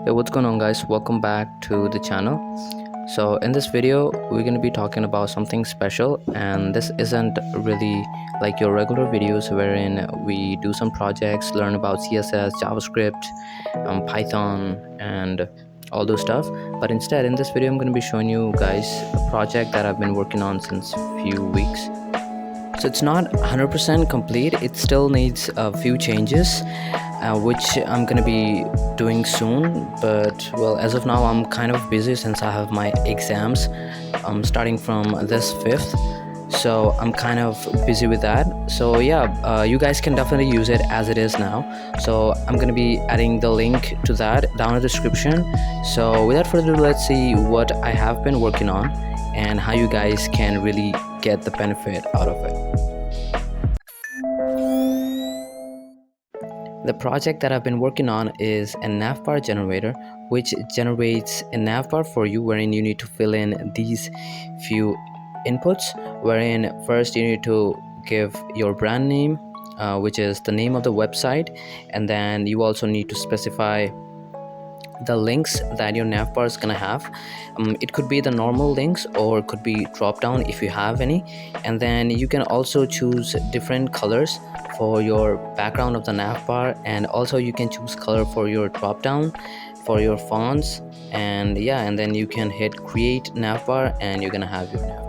Hey, what's going on, guys? Welcome back to the channel. So in this video we're going to be talking about something special, and this isn't really like your regular videos wherein we do some projects, learn about CSS, JavaScript, Python and all those stuff. But instead, in this video I'm going to be showing you guys a project that I've been working on since few weeks. So it's not 100% complete, it still needs a few changes, which I'm gonna be doing soon. But well, as of now I'm kind of busy since I have my exams starting from this 5th, so I'm kind of busy with that. So yeah, you guys can definitely use it as it is now. So I'm gonna be adding the link to that down in the description. So without further ado, let's see what I have been working on and how you guys can really get the benefit out of it. The project that I've been working on is a Navbar generator, which generates a Navbar for you, wherein you need to fill in these few inputs, wherein first you need to give your brand name, which is the name of the website, and then you also need to specify the links that your navbar is gonna have. It could be the normal links or it could be drop down if you have any, and then you can also choose different colors for your background of the navbar, and also you can choose color for your drop down for your fonts. And yeah, and then you can hit create navbar and you're gonna have your navbar.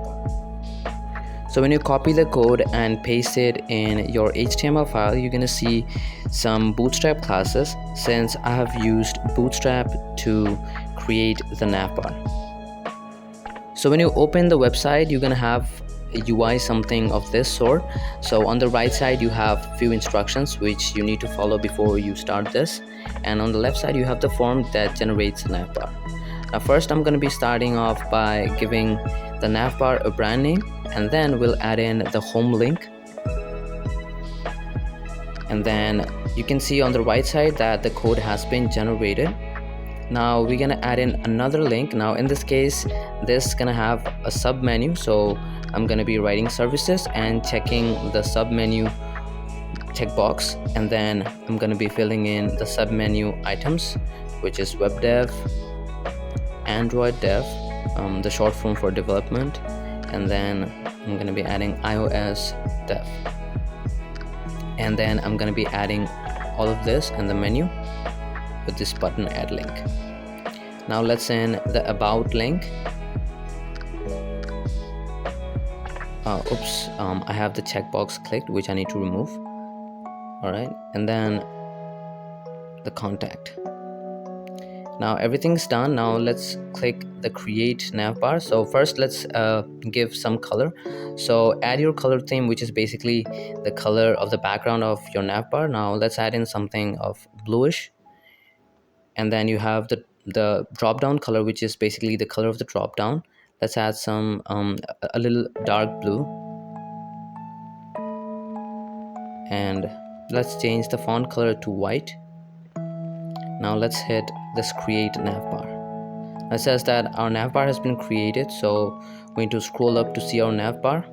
So when you copy the code and paste it in your HTML file, you're gonna see some Bootstrap classes, since I have used Bootstrap to create the navbar. So when you open the website, you're gonna have a UI something of this sort. So on the right side you have few instructions which you need to follow before you start this, and on the left side you have the form that generates the navbar. Now first I'm going to be starting off by giving the navbar a brand name, and then we'll add in the home link. And then you can see on the right side that the code has been generated. Now we're gonna add in another link. Now in this case, this is gonna have a sub menu, so I'm gonna be writing services and checking the sub menu checkbox, and then I'm gonna be filling in the sub menu items, which is web dev, Android dev, the short form for development, and then I'm gonna be adding iOS dev, and then I'm gonna be adding all of this in the menu with this button add link. Now let's in the about link. I have the checkbox clicked, which I need to remove. Alright, and then the contact. Now everything's done. Now let's click the create navbar. So first let's give some color. So add your color theme, which is basically the color of the background of your navbar. Now let's add in something of bluish, and then you have the drop down color, which is basically the color of the drop down. Let's add some a little dark blue, and let's change the font color to white. Now let's hit this create navbar. It says that our navbar has been created, so we need to scroll up to see our navbar.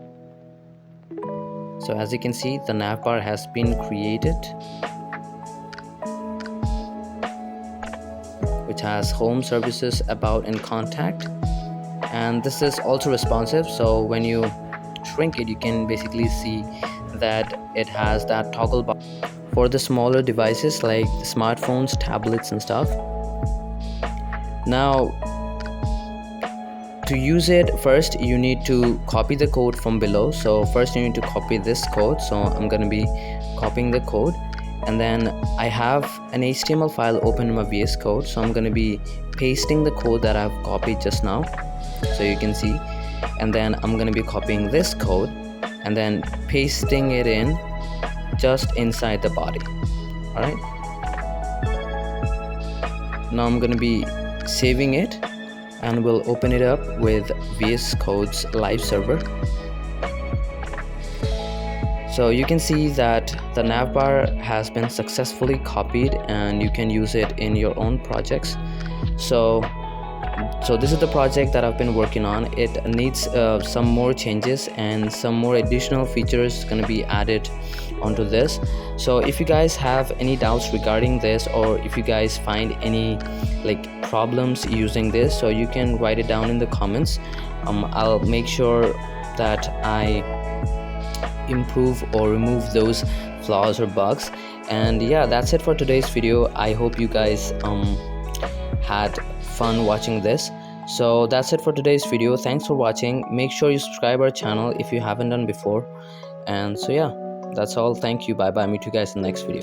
So as you can see, the navbar has been created, which has home, services, about, and contact. And this is also responsive, so when you shrink it, you can basically see that it has that toggle bar for the smaller devices like smartphones, tablets and stuff. Now to use it, first you need to copy the code from below. So first you need to copy this code, so I'm going to be copying the code, and then I have an HTML file open in my VS Code, so I'm going to be pasting the code that I've copied just now, so you can see. And then I'm going to be copying this code and then pasting it in just inside the body. Alright, now I'm going to be saving it, and we'll open it up with VS Code's live server. So you can see that the navbar has been successfully copied, and you can use it in your own projects. So So this is the project that I've been working on. It needs some more changes and some more additional features gonna be added onto this. So if you guys have any doubts regarding this, or if you guys find any like problems using this, so you can write it down in the comments. I'll make sure that I improve or remove those flaws or bugs. And yeah, that's it for today's video. I hope you guys had fun watching this. So that's it for today's video. Thanks for watching. Make sure you subscribe our channel if you haven't done before. And so yeah, that's all. Thank you. Bye bye. Meet you guys in the next video.